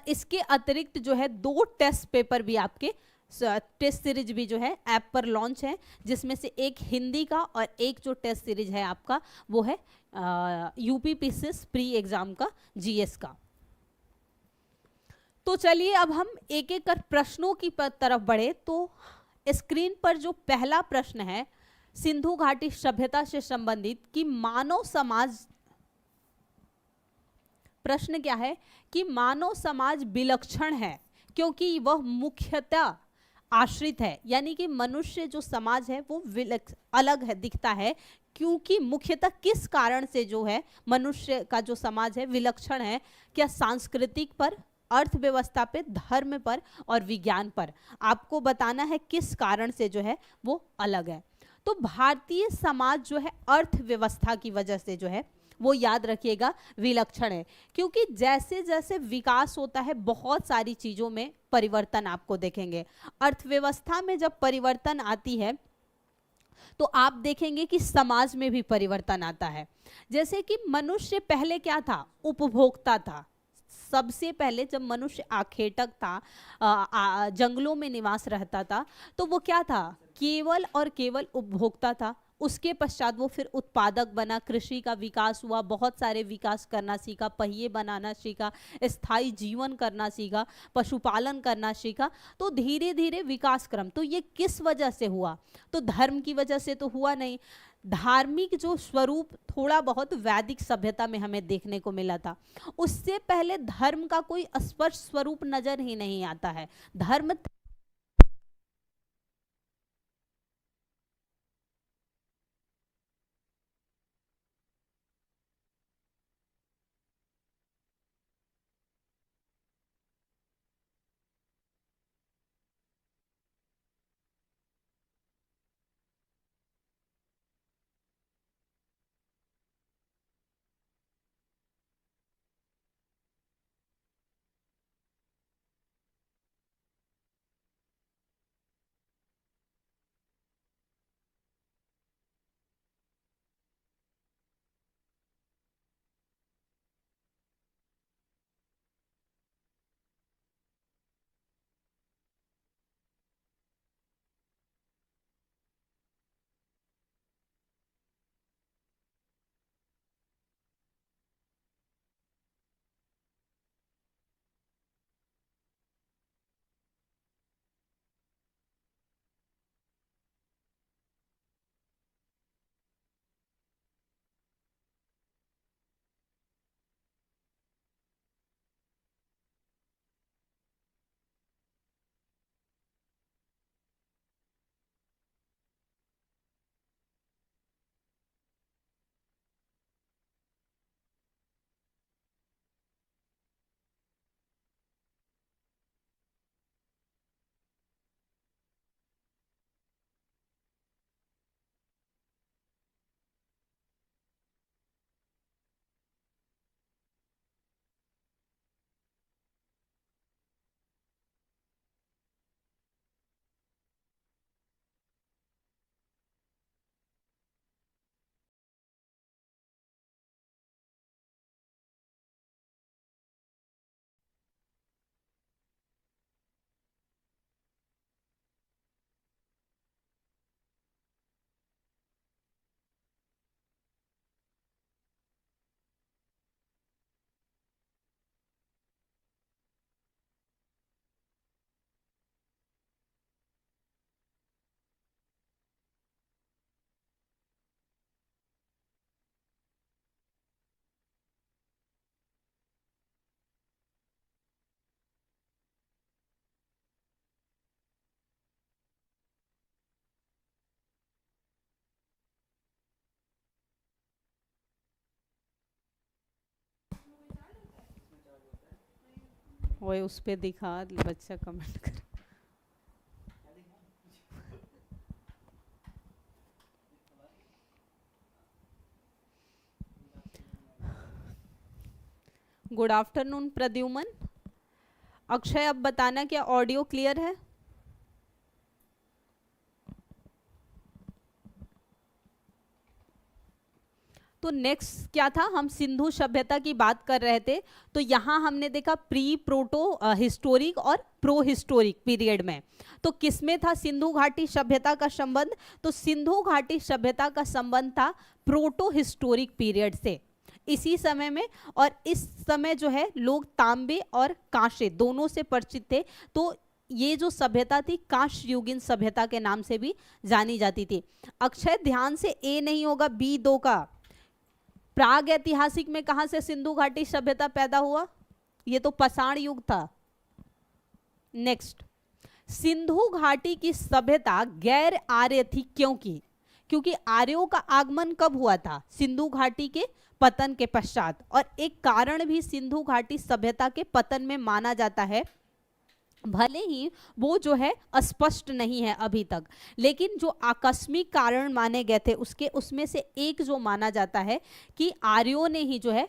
इसके अतिरिक्त जो है 2 टेस्ट पेपर भी आपके, टेस्ट सीरीज भी जो है ऐप पर लॉन्च है, जिसमें से एक हिंदी का और एक जो टेस्ट सीरीज है आपका वो है यूपीपीसीएस प्री एग्जाम का जीएस का। तो चलिए अब हम एक एक कर प्रश्नों की तरफ बढ़े। तो स्क्रीन पर जो पहला प्रश्न है सिंधु घाटी सभ्यता से संबंधित कि मानव समाज, प्रश्न क्या है कि मानव समाज विलक्षण है क्योंकि वह मुख्यतः आश्रित है, यानी कि मनुष्य जो समाज है वो अलग है, दिखता है, क्योंकि मुख्यतः किस कारण से जो है मनुष्य का जो समाज है विलक्षण है, क्या सांस्कृतिक पर, अर्थव्यवस्था पे, धर्म पर और विज्ञान पर। आपको बताना है किस कारण से जो है वो अलग है। तो भारतीय समाज जो है अर्थव्यवस्था की वजह से जो है वो याद रखिएगा विलक्षण है, क्योंकि जैसे जैसे विकास होता है बहुत सारी चीजों में परिवर्तन आपको देखेंगे। अर्थव्यवस्था में जब परिवर्तन आती है तो आप देखेंगे कि समाज में भी परिवर्तन आता है। जैसे कि मनुष्य पहले क्या था, उपभोक्ता था। सबसे पहले जब मनुष्य आखेटक था, जंगलों में निवास रहता था, तो वो क्या था, केवल और केवल उपभोक्ता था। उसके पश्चात वो फिर उत्पादक बना, कृषि का विकास हुआ, बहुत सारे विकास करना सीखा, पहिए बनाना सीखा, स्थायी जीवन करना सीखा, पशुपालन करना सीखा। तो धीरे धीरे विकास क्रम, तो ये किस वजह से हुआ, तो धर्म की वजह से तो हुआ नहीं। धार्मिक जो स्वरूप थोड़ा बहुत वैदिक सभ्यता में हमें देखने को मिला था, उससे पहले धर्म का कोई स्पष्ट स्वरूप नजर ही नहीं आता है। धर्म वो उस पे दिखा, बच्चा कमेंट कर। Good afternoon Pradyuman. अक्षय अब बताना क्या ऑडियो क्लियर है? तो नेक्स्ट क्या था, हम सिंधु सभ्यता की बात कर रहे थे। तो यहाँ हमने देखा प्री प्रोटो हिस्टोरिक और प्रो हिस्टोरिक पीरियड में। तो किसमें था सिंधु घाटी सभ्यता का संबंध? तो सिंधु घाटी सभ्यता का संबंध था प्रोटो हिस्टोरिक पीरियड से, इसी समय में। और इस समय जो है लोग तांबे और कांसे दोनों से परिचित थे। तो ये जो सभ्यता थी कांस्य युगीन सभ्यता के नाम से भी जानी जाती थी। अक्षय ध्यान से ए नहीं होगा, बी दो का। प्राग ऐतिहासिक में कहां से सिंधु घाटी सभ्यता पैदा हुआ? ये तो पाषाण युग था। नेक्स्ट, सिंधु घाटी की सभ्यता गैर आर्य थी क्योंकि आर्यों का आगमन कब हुआ था? सिंधु घाटी के पतन के पश्चात। और एक कारण भी सिंधु घाटी सभ्यता के पतन में माना जाता है, भले ही वो जो है स्पष्ट नहीं है अभी तक, लेकिन जो आकस्मिक कारण माने गए थे उसमें से एक जो माना जाता है कि आर्यों ने ही जो है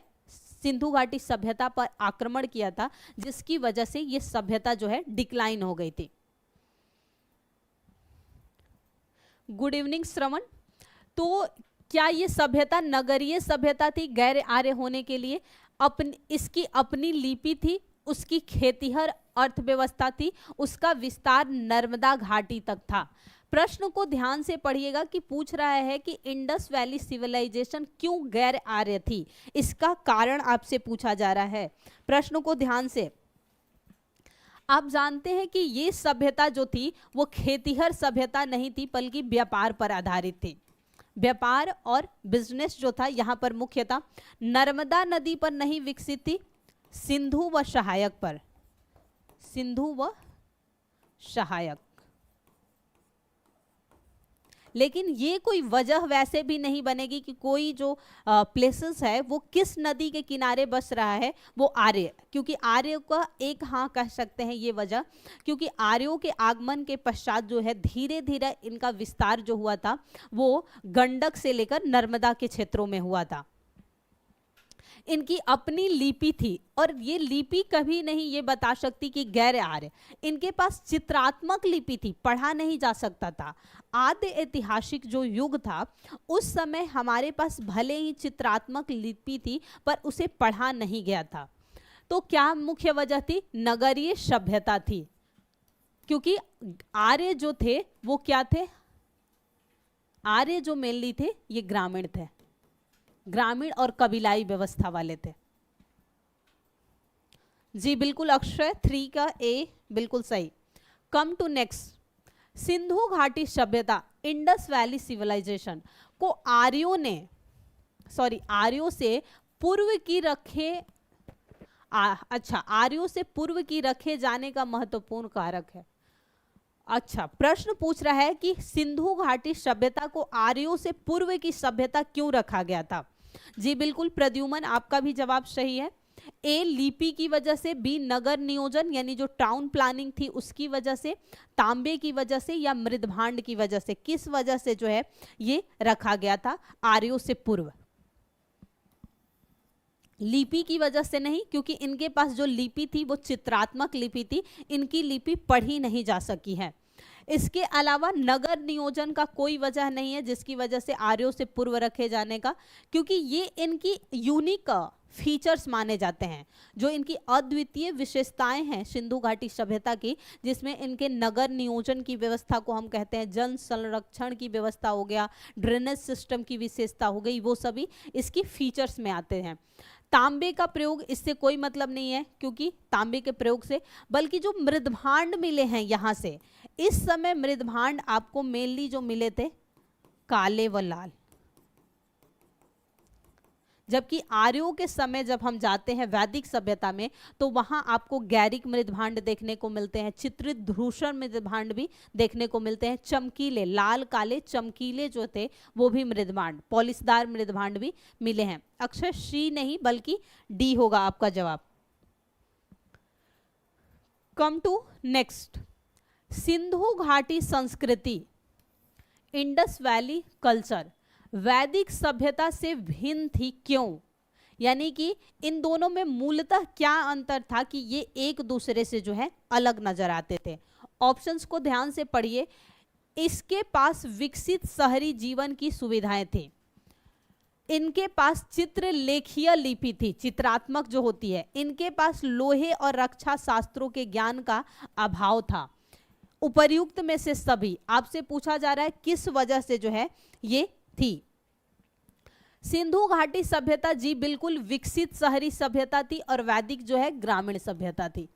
सिंधु घाटी सभ्यता पर आक्रमण किया था, जिसकी वजह से ये सभ्यता जो है डिक्लाइन हो गई थी। गुड इवनिंग श्रवण। तो क्या ये सभ्यता नगरीय सभ्यता थी गैर आर्य होने के लिए? इसकी अपनी लिपि थी, उसकी खेतीहर अर्थव्यवस्था थी, उसका विस्तार नर्मदा घाटी तक था। प्रश्न को ध्यान से पढ़िएगा कि पूछ रहा है कि इंडस वैली सिविलाइजेशन क्यों गैर आर्य थी, इसका कारण आपसे पूछा जा रहा है। प्रश्न को ध्यान से, आप जानते हैं कि ये सभ्यता जो थी वो खेतीहर सभ्यता नहीं थी, बल्कि व्यापार पर आधारित थी। व्यापार और बिजनेस जो था यहाँ पर मुख्यतः नर्मदा नदी पर नहीं विकसित थी, सिंधु व सहायक पर। सिंधु व सहायक। लेकिन ये कोई वजह वैसे भी नहीं बनेगी कि कोई जो प्लेसेस है वो किस नदी के किनारे बस रहा है वो आर्य, क्योंकि आर्य का एक हाँ कह सकते हैं ये वजह, क्योंकि आर्यों के आगमन के पश्चात जो है धीरे धीरे इनका विस्तार जो हुआ था वो गंडक से लेकर नर्मदा के क्षेत्रों में हुआ था। इनकी अपनी लिपि थी और ये लिपि कभी नहीं ये बता सकती कि गैर आर्य। इनके पास चित्रात्मक लिपि थी, पढ़ा नहीं जा सकता था। आद्य ऐतिहासिक जो युग था उस समय हमारे पास भले ही चित्रात्मक लिपि थी पर उसे पढ़ा नहीं गया था। तो क्या मुख्य वजह थी? नगरीय सभ्यता थी, क्योंकि आर्य जो थे वो क्या थे? आर्य जो मेनली थे ये ग्रामीण थे, ग्रामीण और कबीलाई व्यवस्था वाले थे। जी बिल्कुल अक्षय, 3 का ए बिल्कुल सही। कम टू नेक्स्ट, सिंधु घाटी सभ्यता इंडस वैली सिविलाइजेशन को आर्यों से पूर्व की रखे जाने का महत्वपूर्ण कारक है। अच्छा, प्रश्न पूछ रहा है कि सिंधु घाटी सभ्यता को आर्यों से पूर्व की सभ्यता क्यों रखा गया था? जी बिल्कुल प्रद्युमन, आपका भी जवाब सही है। ए लिपि की वजह से, बी नगर नियोजन यानी जो टाउन प्लानिंग थी उसकी वजह से, तांबे की वजह से या मृदभांड की वजह से, किस वजह से जो है ये रखा गया था आर्यों से पूर्व? लिपि की वजह से नहीं, क्योंकि इनके पास जो लिपि थी वो चित्रात्मक लिपि थी, इनकी लिपि पढ़ी नहीं जा सकी है। इसके अलावा नगर नियोजन का कोई वजह नहीं है जिसकी वजह से आर्यों से पूर्व रखे जाने का, क्योंकि ये इनकी यूनिक फीचर्स माने जाते हैं, जो इनकी अद्वितीय विशेषताएं हैं सिंधु घाटी सभ्यता की, जिसमें इनके नगर नियोजन की व्यवस्था को हम कहते हैं, जल संरक्षण की व्यवस्था हो गया, ड्रेनेज सिस्टम की विशेषता हो गई, वो सभी इसकी फीचर्स में आते हैं। तांबे का प्रयोग इससे कोई मतलब नहीं है, क्योंकि तांबे के प्रयोग से, बल्कि जो मृदभांड मिले हैं यहाँ से, इस समय मृदभांड आपको मेनली जो मिले थे काले व लाल, जबकि आर्यों के समय जब हम जाते हैं वैदिक सभ्यता में तो वहां आपको गैरिक मृदभांड देखने को मिलते हैं, चित्रित धूसर मृदभांड भी देखने को मिलते हैं, चमकीले लाल काले चमकीले जो थे वो भी मृदभांड, पॉलिशदार मृदभांड भी मिले हैं। अक्षर सी नहीं बल्कि डी होगा आपका जवाब। कम टू नेक्स्ट, सिंधु घाटी संस्कृति इंडस वैली कल्चर वैदिक सभ्यता से भिन्न थी क्यों? यानी कि इन दोनों में मूलतः क्या अंतर था कि ये एक दूसरे से जो है अलग नजर आते थे? ऑप्शंस को ध्यान से पढ़िए। इसके पास विकसित शहरी जीवन की सुविधाएं थी, इनके पास चित्रलेखीय लिपि थी, चित्रात्मक जो होती है। इनके पास लोहे और रक्षा शास्त्रों के ज्ञान का अभाव था। उपर्युक्त में से सभी, आपसे पूछा जा रहा है किस वजह से जो है ये थी। सिंधु घाटी सभ्यता जी बिल्कुल विकसित शहरी सभ्यता थी और वैदिक जो है ग्रामीण सभ्यता थी।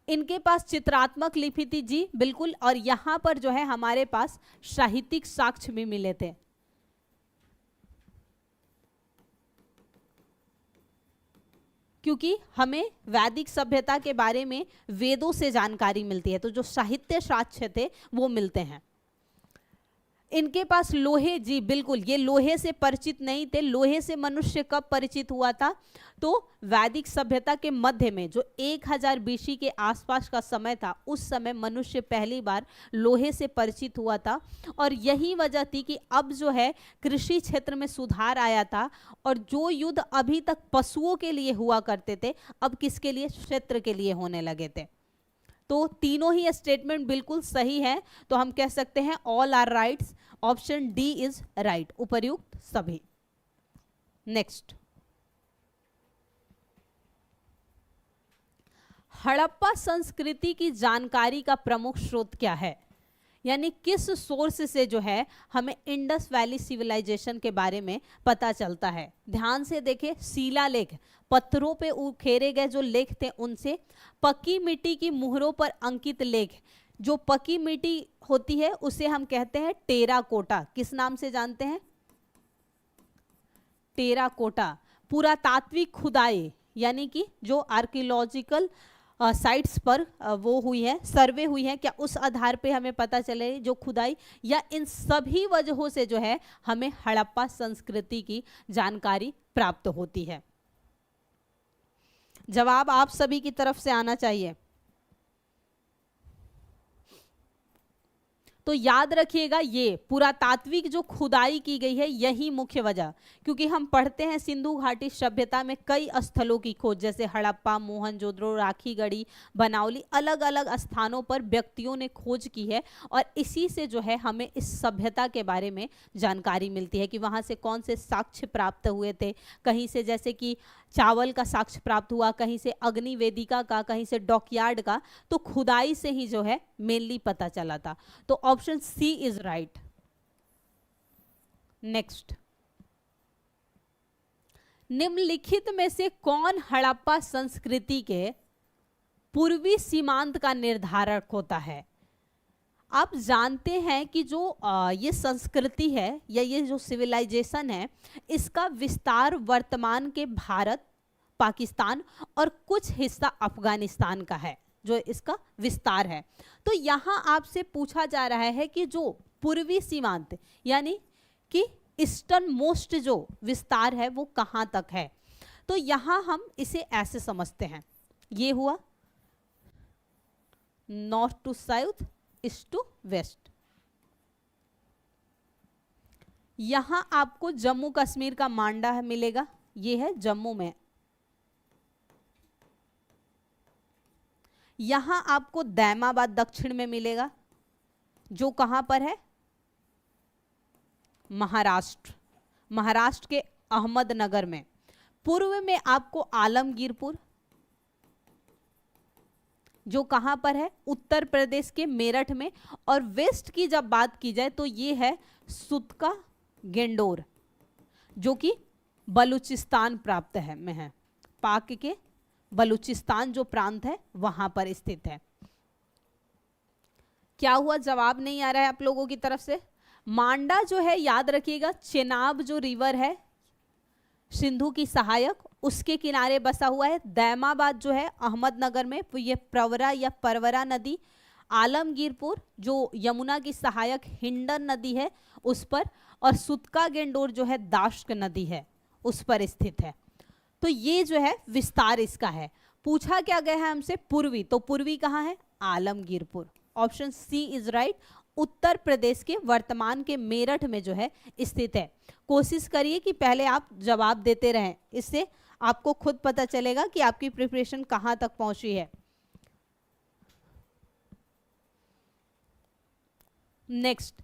इनके पास चित्रात्मक लिपि थी जी बिल्कुल, और यहां पर जो है हमारे पास साहित्यिक साक्ष्य भी मिले थे। क्योंकि हमें वैदिक सभ्यता के बारे में वेदों से जानकारी मिलती है, तो जो साहित्य साक्ष्य थे वो मिलते हैं। इनके पास लोहे, जी बिल्कुल, ये लोहे से परिचित नहीं थे। लोहे से मनुष्य कब परिचित हुआ था? तो वैदिक सभ्यता के मध्य में जो 1000 बीसी के आसपास का समय था, उस समय मनुष्य पहली बार लोहे से परिचित हुआ था। और यही वजह थी कि अब जो है कृषि क्षेत्र में सुधार आया था, और जो युद्ध अभी तक पशुओं के लिए हुआ करते थे, अब किसके लिए? क्षेत्र के लिए होने लगे थे। तो तीनों ही स्टेटमेंट बिल्कुल सही है, तो हम कह सकते हैं all are rights, option D is right, उपर्युक्त सभी। नेक्स्ट, हड़प्पा संस्कृति की जानकारी का प्रमुख स्रोत क्या है? यानी किस सोर्स से जो है हमें इंडस वैली सिविलाइजेशन के बारे में पता चलता है? ध्यान से देखें, शिलालेख, पत्थरों पे उकेरे गए जो लेख थे उनसे, पक्की मिट्टी की मुहरों पर अंकित लेख। जो पक्की मिट्टी होती है उसे हम कहते हैं टेराकोटा। किस नाम से जानते हैं? टेराकोटा। पुरातात्विक खुदाई, यानी कि जो आर्कियोलॉजिकल साइट्स पर वो हुई है, सर्वे हुई है, क्या उस आधार पे हमें पता चले जो खुदाई, या इन सभी वजहों से जो है हमें हड़प्पा संस्कृति की जानकारी प्राप्त होती है? जवाब आप सभी की तरफ से आना चाहिए। तो याद रखिएगा, ये पुरातात्विक जो खुदाई की गई है यही मुख्य वजह, क्योंकि हम पढ़ते हैं सिंधु घाटी सभ्यता में कई स्थलों की खोज, जैसे हड़प्पा, मोहनजोदड़ो, राखीगढ़ी, बनावली, अलग अलग स्थानों पर व्यक्तियों ने खोज की है, और इसी से जो है हमें इस सभ्यता के बारे में जानकारी मिलती है कि वहाँ से कौन से साक्ष्य प्राप्त हुए थे। कहीं से जैसे कि चावल का साक्ष्य प्राप्त हुआ, कहीं से अग्नि वेदिका का, कहीं से डॉकयार्ड का, तो खुदाई से ही जो है मेनली पता चला था। तो option C is right. Next, निम्नलिखित में से कौन हड़प्पा संस्कृति के पूर्वी सीमांत का निर्धारक होता है? आप जानते हैं कि जो ये संस्कृति है या ये जो सिविलाइजेशन है, इसका विस्तार वर्तमान के भारत, पाकिस्तान और कुछ हिस्सा अफगानिस्तान का है, जो इसका विस्तार है। तो यहाँ आपसे पूछा जा रहा है कि जो पूर्वी सीमांत यानी कि ईस्टर्न मोस्ट जो विस्तार है वो कहाँ तक है? तो यहाँ हम इसे ऐसे समझते हैं, ये हुआ north to south, east to west. यहां आपको जम्मू कश्मीर का मांडा मिलेगा, ये है जम्मू में। यहां आपको दैमाबाद दक्षिण में मिलेगा, जो कहां पर है? महाराष्ट्र, महाराष्ट्र के अहमदनगर में। पूर्व में आपको आलमगीरपुर, जो कहां पर है? उत्तर प्रदेश के मेरठ में। और वेस्ट की जब बात की जाए तो ये है सुतका गेंडोर, जो कि बलूचिस्तान प्रांत है में है, पाक के बलूचिस्तान जो प्रांत है वहां पर स्थित है। क्या हुआ? जवाब नहीं आ रहा है आप लोगों की तरफ से। मांडा जो है याद रखिएगा, चेनाब जो रिवर है सिंधु की सहायक, उसके किनारे बसा हुआ है। दैमाबाद जो है अहमदनगर में, ये प्रवरा या परवरा नदी। आलमगीरपुर जो यमुना की सहायक हिंडन नदी है उस पर, और सुतका गेंडोर जो है दाश्क नदी है उस पर स्थित है। तो ये जो है विस्तार इसका है। पूछा क्या गया है हमसे? पूर्वी, तो पूर्वी कहाँ है? Alamgirpur. Option C is right, Uttar Pradesh के वर्तमान के मेरठ में जो है स्थित है। कोशिश करिए कि पहले आप जवाब देते रहें, इससे आपको खुद पता चलेगा कि आपकी प्रिपरेशन कहाँ तक पहुंची है। नेक्स्ट,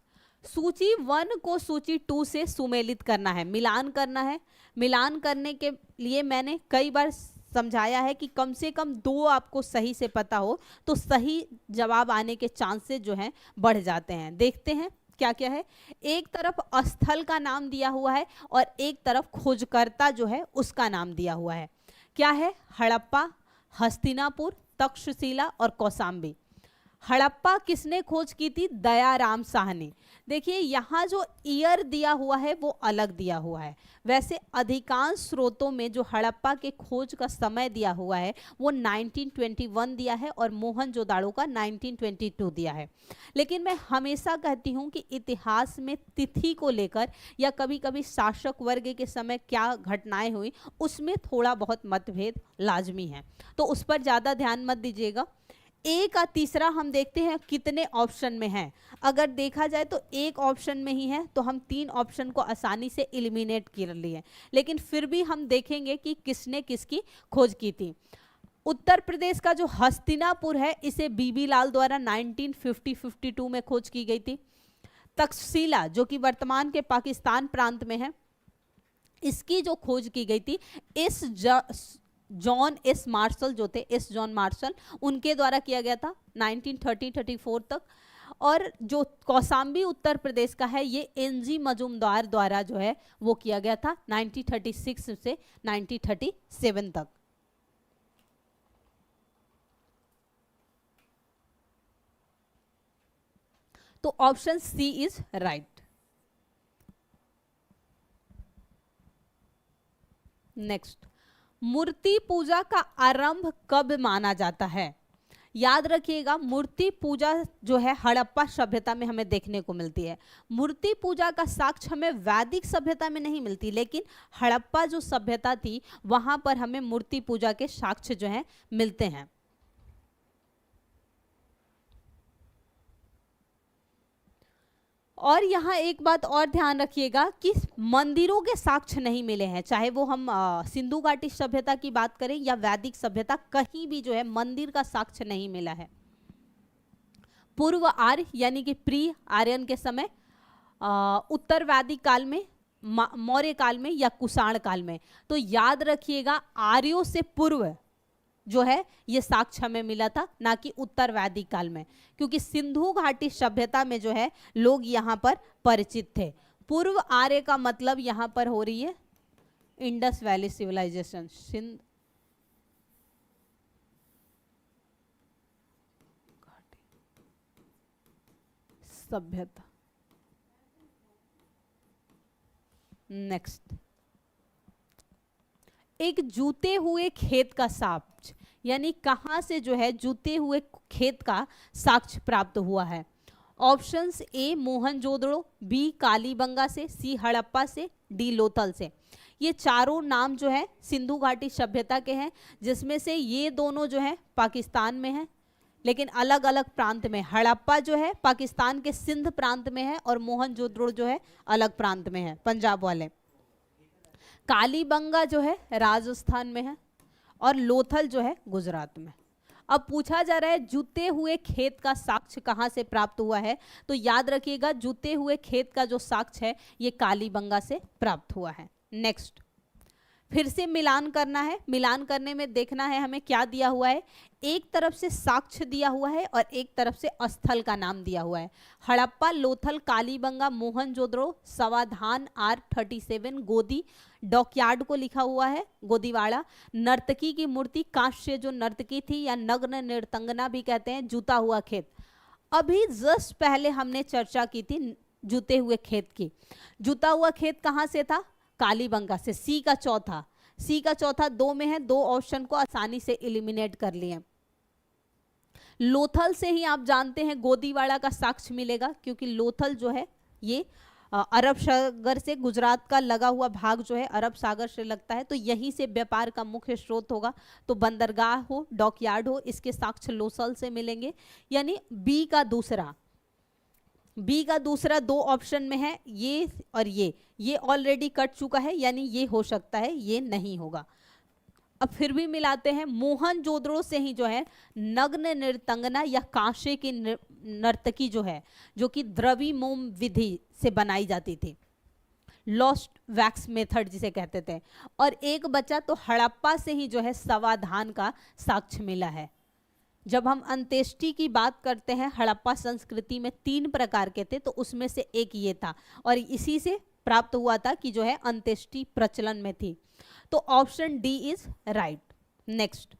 सूची 1 को सूची 2 से सुमेलित करना है, मिलान करना है। मिलान करने के लिए मैंने कई बार समझाया है कि कम से कम 2 आपको सही से पता हो तो सही जवाब आने के चांसेस जो हैं बढ़ जाते हैं। देखते हैं क्या क्या है। एक तरफ स्थल का नाम दिया हुआ है और एक तरफ खोजकर्ता जो है उसका नाम दिया हुआ है। क्या है? हड़प्पा, हस्तिनापुर, तक्षशिला और कौसाम्बी। हड़प्पा किसने खोज की थी? दयाराम शाह ने। देखिए यहाँ जो ईयर दिया हुआ है वो अलग दिया हुआ है। वैसे अधिकांश स्रोतों में जो हड़प्पा के खोज का समय दिया हुआ है वो 1921 दिया है और मोहनजोदाड़ो का 1922 दिया है। लेकिन मैं हमेशा कहती हूँ कि इतिहास में तिथि को लेकर या कभी कभी शासक वर्ग के समय क्या घटनाएं हुई उसमें थोड़ा बहुत मतभेद लाजमी है, तो उस पर ज़्यादा ध्यान मत दीजिएगा। ए का तीसरा हम देखते हैं कितने ऑप्शन में है। अगर देखा जाए तो एक ऑप्शन में ही है, तो हम 3 ऑप्शन को आसानी से एलिमिनेट कर लिए, लेकिन फिर भी हम देखेंगे कि किसने किसकी खोज की थी। उत्तर प्रदेश का जो हस्तिनापुर है इसे बीबी लाल द्वारा 1950-52 में खोज की गई थी। तक्षशिला जो कि वर्तमान के पाकिस्तान प्रांत में है, इसकी जो खोज की गई थी इस जॉन एस मार्शल जो थे, एस जॉन मार्शल, उनके द्वारा किया गया था 1930-34 तक। और जो कौसाम्बी उत्तर प्रदेश का है ये एनजी मजूमदार द्वारा जो है वो किया गया था 1936 से 1937 तक। तो option C is right. Next, मूर्ति पूजा का आरंभ कब माना जाता है? याद रखिएगा मूर्ति पूजा जो है हड़प्पा सभ्यता में हमें देखने को मिलती है। मूर्ति पूजा का साक्ष्य हमें वैदिक सभ्यता में नहीं मिलती, लेकिन हड़प्पा जो सभ्यता थी वहां पर हमें मूर्ति पूजा के साक्ष्य जो है मिलते हैं। और यहाँ एक बात और ध्यान रखिएगा कि मंदिरों के साक्ष्य नहीं मिले हैं, चाहे वो हम सिंधु घाटी सभ्यता की बात करें या वैदिक सभ्यता, कहीं भी जो है मंदिर का साक्ष्य नहीं मिला है। पूर्व आर्य यानी कि प्री आर्यन के समय, उत्तर वैदिक काल में, मौर्य काल में या कुषाण काल में। तो याद रखिएगा आर्यों से पूर्व जो है ये साक्ष्य हमें मिला था, ना कि उत्तर वैदिक काल में, क्योंकि सिंधु घाटी सभ्यता में जो है लोग यहाँ पर परिचित थे। पूर्व आर्य का मतलब यहाँ पर हो रही है इंडस वैली सिविलाइजेशन, सिंध सभ्यता। नेक्स्ट, एक जूते हुए खेत का साक्ष्य, यानी कहां से जो है जूते हुए खेत का साक्ष्य प्राप्त हुआ है? Options A Mohenjodaro, B Kalibangan से, सी हड़प्पा से, डी लोथल से। ये चारों नाम जो है सिंधु घाटी सभ्यता के हैं, जिसमें से ये दोनों जो है पाकिस्तान में है लेकिन अलग अलग प्रांत में। हड़प्पा जो है पाकिस्तान के सिंध प्रांत में है और मोहनजोदड़ो जो है अलग प्रांत में है, पंजाब वाले। कालीबंगा जो है राजस्थान में है और लोथल जो है गुजरात में। अब पूछा जा रहा है जूते हुए खेत का साक्ष्य कहाँ से प्राप्त हुआ है, तो याद रखिएगा जूते हुए खेत का जो साक्ष्य है ये कालीबंगा से प्राप्त हुआ है। नेक्स्ट, फिर से मिलान करना है। मिलान करने में देखना है हमें क्या दिया हुआ है। एक तरफ से साक्ष्य दिया हुआ है और एक तरफ से स्थल का नाम दिया हुआ है। हड़प्पा, लोथल, कालीबंगा, मोहनजोदड़ो, समाधान R37, गोदी डॉकयार्ड को लिखा हुआ है, गोदीवाड़ा। नर्तकी की मूर्ति, कांस्य जो नर्तकी थी या नग्न नृतंगना भी कहते हैं, जूता हुआ खेत। अभी जस्ट पहले हमने चर्चा की थी जूते हुए खेत की। जूता हुआ खेत कहाँ से था? कालीबंगा से। सी का चौथा, सी का चौथा 2 में है, 2 ऑप्शन को आसानी से एलिमिनेट कर लिए। लोथल से ही आप जानते हैं गोदीवाड़ा का साक्ष्य मिलेगा, क्योंकि लोथल जो है ये अरब सागर से, गुजरात का लगा हुआ भाग जो है अरब सागर से लगता है, तो यहीं से व्यापार का मुख्य स्रोत होगा। तो बंदरगाह हो, डॉकयार्ड हो, इसके साक्ष्य लोथल से मिलेंगे। यानी बी का दूसरा 2 ऑप्शन में है, ये और ये ऑलरेडी कट चुका है, यानी ये हो सकता है, ये नहीं होगा। अब फिर भी मिलाते हैं, मोहनजोदड़ो से ही जो है नग्न नृतंगना या कांसे की नर्तकी जो है, जो कि द्रवी मोम विधि से बनाई जाती थी, लॉस्ट वैक्स मेथड जिसे कहते थे। और एक बचा तो हड़प्पा से ही जो है समाधान का साक्ष्य मिला है। जब हम अंत्येष्टि की बात करते हैं, हड़प्पा संस्कृति में 3 प्रकार के थे, तो उसमें से एक ये था और इसी से प्राप्त हुआ था कि जो है अंत्येष्टि प्रचलन में थी। तो option D is right. Next,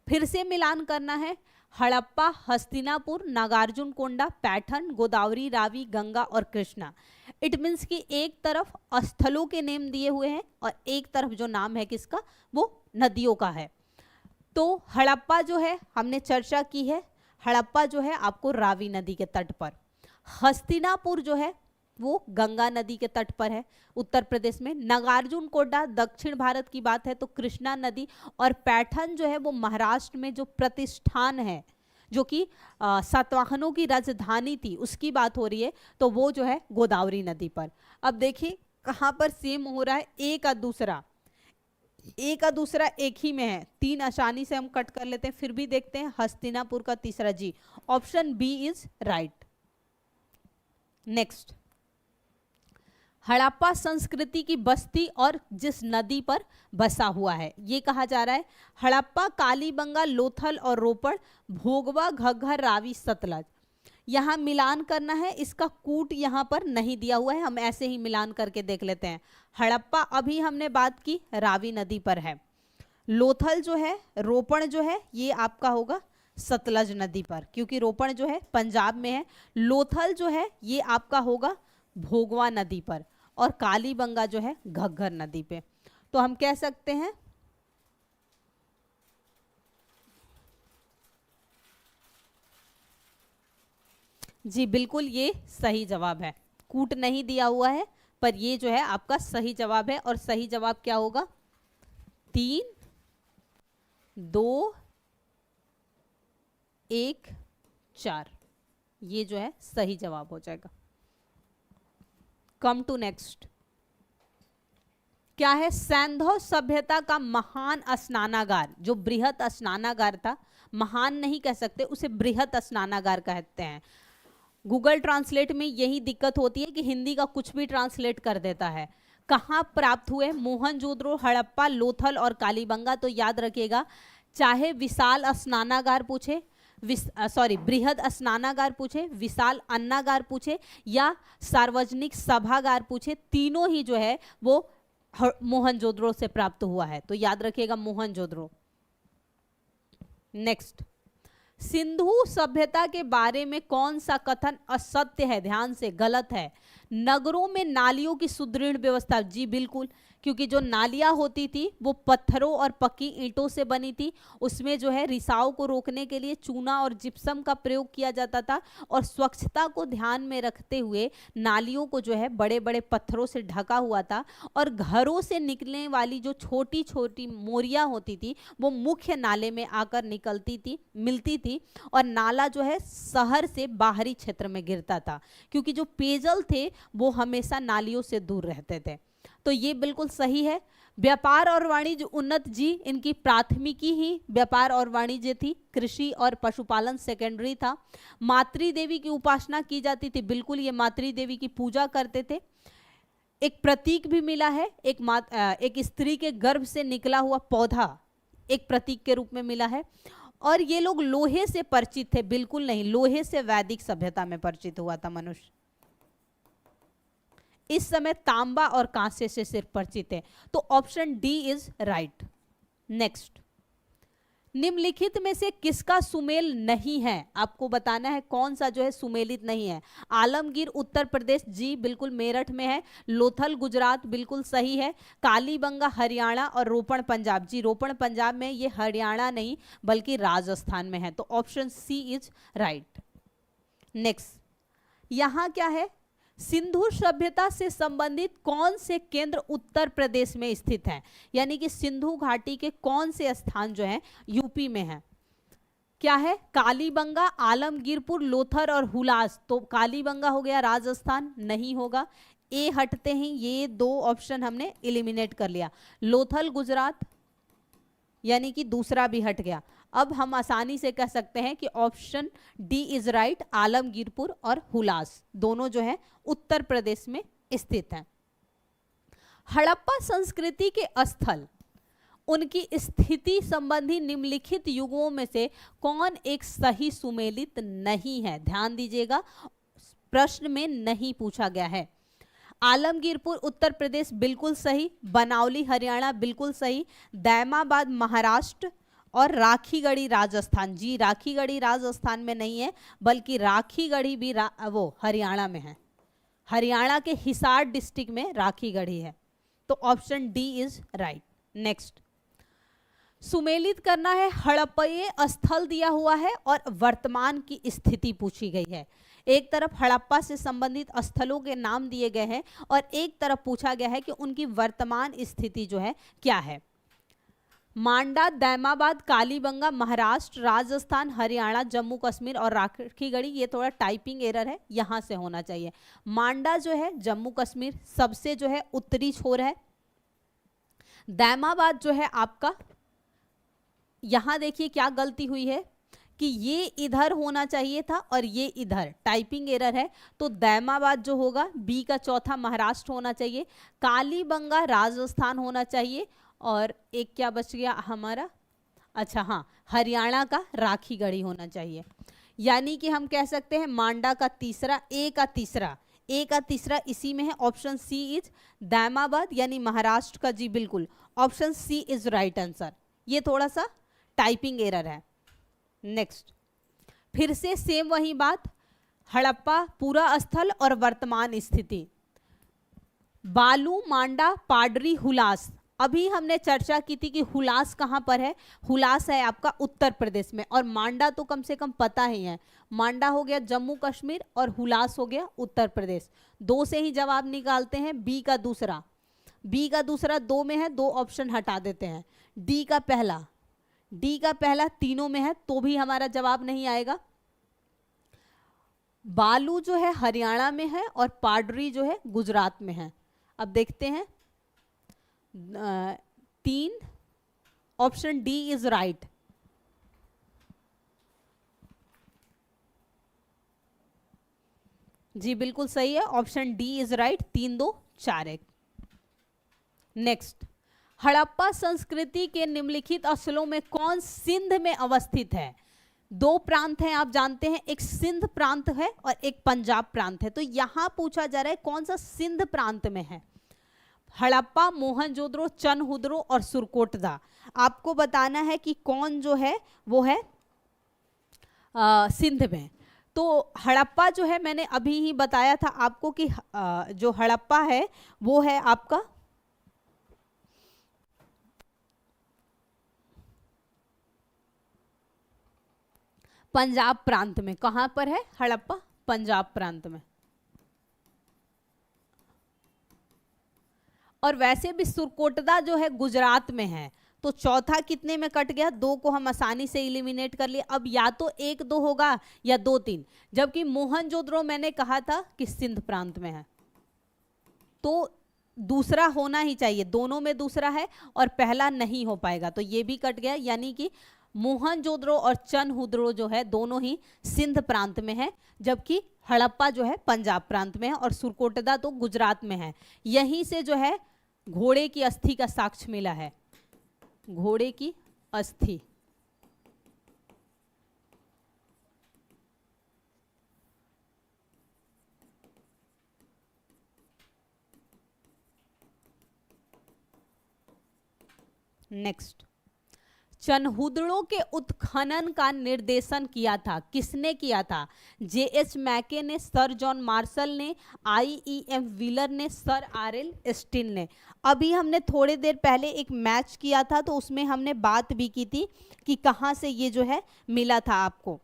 फिर से मिलान करना है, हड़प्पा, हस्तिनापुर, नागार्जुन कोंडा, पैठन, गोदावरी, रावी, गंगा और कृष्णा। इट मीन्स कि एक तरफ स्थलों के नेम दिए हुए हैं और एक तरफ जो नाम है किसका, वो नदियों का है। तो हड़प्पा जो है हमने चर्चा की है, हड़प्पा जो है आपको रावी नदी के तट पर, हस्तिनापुर जो है वो गंगा नदी के तट पर है उत्तर प्रदेश में, नागार्जुन कोंडा दक्षिण भारत की बात है तो कृष्णा नदी, और पैठन जो है वो महाराष्ट्र में जो प्रतिष्ठान है जो कि सातवाहनों की राजधानी थी उसकी बात हो रही है, तो वो जो है गोदावरी नदी पर। अब देखिए कहाँ पर सेम हो रहा है, एक का दूसरा एक ही में है, 3 आसानी से हम कट कर लेते हैं। फिर भी देखते हैं हस्तिनापुर का तीसरा जी, option B is right. Next, Harappa संस्कृति की बस्ती और जिस नदी पर बसा हुआ है, ये कहा जा रहा है हड़प्पा, कालीबंगा, लोथल और रोपड़, भोगवा, घग्घर, रावी, सतलज। यहाँ मिलान करना है, इसका कूट यहाँ पर नहीं दिया हुआ है, हम ऐसे ही मिलान करके देख लेते हैं। हड़प्पा अभी हमने बात की रावी नदी पर है, लोथल जो है, रोपड़ जो है ये आपका होगा सतलज नदी पर, क्योंकि रोपड़ जो है पंजाब में है, लोथल जो है ये आपका होगा भोगवा नदी पर, और कालीबंगा जो है घग्घर नदी पे। तो हम कह सकते हैं जी बिल्कुल ये सही जवाब है, कूट नहीं दिया हुआ है पर ये जो है आपका सही जवाब है। और सही जवाब क्या होगा, 3, 2, 1, 4, ये जो है सही जवाब हो जाएगा। कम टू नेक्स्ट, क्या है, सैंधव सभ्यता का महान स्नानागार, जो बृहत स्नानागार था, महान नहीं कह सकते उसे बृहत स्नानागार कहते हैं। गूगल ट्रांसलेट में यही दिक्कत होती है कि हिंदी का कुछ भी ट्रांसलेट कर देता है। कहाँ प्राप्त हुए, मोहनजोदड़ो, हड़प्पा, लोथल और कालीबंगा। तो याद रखिएगा, चाहे विशाल स्नानागार पूछे, बृहद स्नानागार पूछे, विशाल अन्नागार पूछे या सार्वजनिक सभागार पूछे, तीनों ही जो है वो मोहनजोदड़ो से प्राप्त हुआ है। तो याद रखिएगा मोहनजोदड़ो। नेक्स्ट, सिंधु सभ्यता के बारे में कौन सा कथन असत्य है, ध्यान से, गलत है। नगरों में नालियों की सुदृढ़ व्यवस्था, जी बिल्कुल, क्योंकि जो नालियां होती थी वो पत्थरों और पक्की ईंटों से बनी थी, उसमें जो है रिसाव को रोकने के लिए चूना और जिप्सम का प्रयोग किया जाता था, और स्वच्छता को ध्यान में रखते हुए नालियों को जो है बड़े बड़े पत्थरों से ढका हुआ था, और घरों से निकलने वाली जो छोटी छोटी मोरियां होती थी वो मुख्य नाले में आकर मिलती थी, और नाला जो है शहर से बाहरी क्षेत्र में गिरता था, क्योंकि जो पेयजल थे वो हमेशा नालियों से दूर रहते थे। तो ये बिल्कुल सही है। व्यापार और वाणिज्य, उन्नत जी, इनकी प्राथमिकी ही व्यापार और वाणिज्य थी, कृषि और पशुपालन सेकेंडरी था। मातृ देवी की उपासना की जाती थी, बिल्कुल ये मातृ देवी की पूजा करते थे। एक प्रतीक भी मिला है, एक स्त्री के गर्भ से निकला हुआ पौधा एक प्रतीक के रूप में मिला है। और ये लोग लोहे से परिचित थे, बिल्कुल नहीं, लोहे से वैदिक सभ्यता में परिचित हुआ था मनुष्य। इस समय तांबा और कांसे से सिर्फ परिचित है। तो option D is right. Next, निम्नलिखित में से किसका सुमेल नहीं है, आपको बताना है कौन सा जो है सुमेलित नहीं है। आलमगीर उत्तर प्रदेश, जी बिल्कुल मेरठ में है। लोथल गुजरात, बिल्कुल सही है। कालीबंगा हरियाणा, और रोपड़ पंजाब, जी रोपड़ पंजाब में, ये हरियाणा नहीं बल्कि राजस्थान में है। तो option C is right. Next, यहाँ क्या है, सिंधु सभ्यता से संबंधित कौन से केंद्र उत्तर प्रदेश में स्थित हैं, यानी कि सिंधु घाटी के कौन से स्थान जो हैं यूपी में हैं। क्या है, कालीबंगा, आलमगीरपुर, लोथर और हुलास। तो कालीबंगा हो गया राजस्थान, नहीं होगा, ए हटते हैं, ये 2 ऑप्शन हमने एलिमिनेट कर लिया। लोथल गुजरात, यानी कि दूसरा भी हट गया। अब हम आसानी से कह सकते हैं कि option D is right, Alamgirpur और हुलास दोनों जो है उत्तर प्रदेश में स्थित हैं। हड़प्पा संस्कृति के स्थल, उनकी स्थिति संबंधी निम्नलिखित युगों में से कौन एक सही सुमेलित नहीं है? ध्यान दीजिएगा, प्रश्न में नहीं पूछा गया है। आलमगीरपुर उत्तर प्रदेश बिल्कुल सही, बनावली हरियाणा बिल्कुल सही, दैमाबाद महाराष्ट्र और राखीगढ़ी राजस्थान। जी, राखीगढ़ी राजस्थान में नहीं है, बल्कि राखीगढ़ी भी वो हरियाणा में है। हरियाणा के हिसार डिस्ट्रिक्ट में राखीगढ़ी है। तो option D is right. Next, सुमेलित करना है। हड़प्पीय स्थल दिया हुआ है और वर्तमान की स्थिति पूछी गई है। एक तरफ हड़प्पा से संबंधित स्थलों के नाम दिए गए हैं और एक तरफ पूछा गया है कि उनकी वर्तमान स्थिति जो है क्या है। मांडा, दैमाबाद, कालीबंगा, महाराष्ट्र, राजस्थान, हरियाणा, जम्मू कश्मीर और राखीगढ़ी, ये थोड़ा टाइपिंग एरर है, यहाँ से होना चाहिए। मांडा जो है जम्मू कश्मीर सबसे जो है उत्तरी छोर है। दैमाबाद जो है आपका, यहाँ देखिए क्या गलती हुई है कि ये इधर होना चाहिए था और ये इधर, टाइपिंग एरर है। तो दैमाबाद जो होगा बी का चौथा महाराष्ट्र होना चाहिए, कालीबंगा राजस्थान होना चाहिए और एक क्या बच गया हमारा, अच्छा हाँ, हरियाणा का राखीगढ़ी होना चाहिए। यानी कि हम कह सकते हैं मांडा का तीसरा, ए का तीसरा इसी में है। ऑप्शन सी इज दैमाबाद यानी महाराष्ट्र का, जी बिल्कुल option C is right answer. ये थोड़ा सा टाइपिंग एरर है। नेक्स्ट, फिर से सेम वही बात, हड़प्पा पूरा स्थल और वर्तमान स्थिति। बालू, मांडा, पाडरी, हुलास। अभी हमने चर्चा की थी कि हुलास कहाँ पर है। हुलास है आपका उत्तर प्रदेश में, और मांडा तो कम से कम पता ही है। मांडा हो गया जम्मू कश्मीर और हुलास हो गया उत्तर प्रदेश। दो से ही जवाब निकालते हैं। बी का दूसरा दो में है, दो ऑप्शन हटा देते हैं। डी का पहला तीनों में है तो भी हमारा जवाब नहीं आएगा। बालू जो है हरियाणा में है और पाडरी जो है गुजरात में है। अब देखते हैं, 3, ऑप्शन डी इज राइट। जी बिल्कुल सही है, option D is right. 3, 2, 4, 1। Next, Harappa संस्कृति के निम्नलिखित स्थलों में कौन सिंध में अवस्थित है? दो प्रांत हैं आप जानते हैं, एक सिंध प्रांत है और एक पंजाब प्रांत है। तो यहां पूछा जा रहा है कौन सा सिंध प्रांत में है। हड़प्पा, मोहनजोदड़ो, चनहुदड़ो और सुरकोटदा। आपको बताना है कि कौन जो है वो है सिंध में। तो हड़प्पा जो है मैंने अभी ही बताया था आपको कि जो हड़प्पा है वो है आपका पंजाब प्रांत में। कहां पर है हड़प्पा? पंजाब प्रांत में। और वैसे भी सुरकोटदा जो है गुजरात में है। तो चौथा कितने में कट गया? 2 को हम आसानी से इलिमिनेट कर लिए। अब या तो 1, 2 होगा या 2, 3। जबकि मोहनजोदड़ो मैंने कहा था कि सिंध प्रांत में है, तो दूसरा होना ही चाहिए। दोनों में दूसरा है और पहला नहीं हो पाएगा, तो ये भी कट गया। यानी कि मोहनजोदड़ो और चनहुदड़ो जो है दोनों ही सिंध प्रांत में है, जबकि हड़प्पा जो है पंजाब प्रांत में है और सुरकोटदा तो गुजरात में है। यहीं से जो है घोड़े की अस्थि का साक्ष्य मिला है। घोड़े की अस्थि, नेक्स्ट, चनहुदड़ो के उत्खनन का निर्देशन किया था, किसने किया था? J.H. मैके ने, सर जॉन मार्शल ने, I.E.M. व्हीलर ने, सर R.L. स्टील ने। अभी हमने थोड़ी देर पहले एक मैच किया था तो उसमें हमने बात भी की थी कि कहाँ से ये जो है मिला था आपको।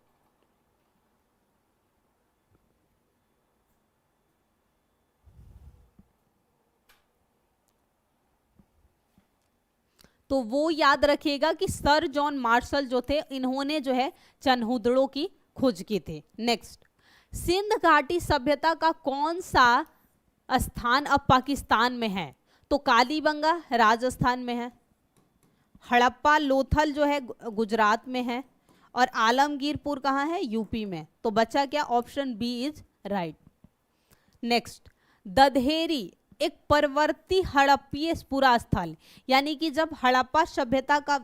तो वो याद रखिएगा कि सर जॉन मार्शल जो थे इन्होंने जो है चनहुदड़ो की खोज की थी। नेक्स्ट, सिंध घाटी सभ्यता का कौन सा स्थान अब पाकिस्तान में है? तो कालीबंगा राजस्थान में है, हड़प्पा लोथल जो है गुजरात में है और आलमगीरपुर कहाँ है, यूपी में। तो बचा क्या, option B is right. Next, Dadheri एक परवर्ती हड़प्पीय पुरा स्थल, यानी कि जब हड़प्पा सभ्यता का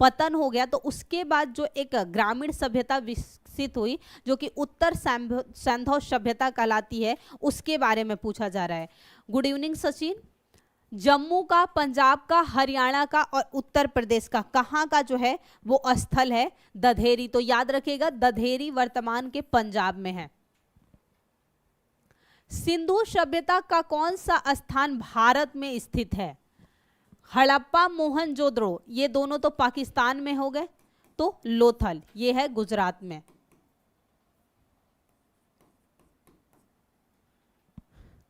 पतन हो गया तो उसके बाद जो एक ग्रामीण सभ्यता विकसित हुई जो कि उत्तर सैंधव सभ्यता कहलाती है, उसके बारे में पूछा जा रहा है। Good evening Sachin. जम्मू का, पंजाब का, हरियाणा का और उत्तर प्रदेश का कहाँ का जो है वो स्थल है दधेरी। तो याद रखिएगा दधेरी वर्तमान के पंजाब में है। सिंधु सभ्यता का कौन सा स्थान भारत में स्थित है? हड़प्पा, मोहनजोदड़ो, ये दोनों तो पाकिस्तान में हो गए, तो लोथल ये है गुजरात में।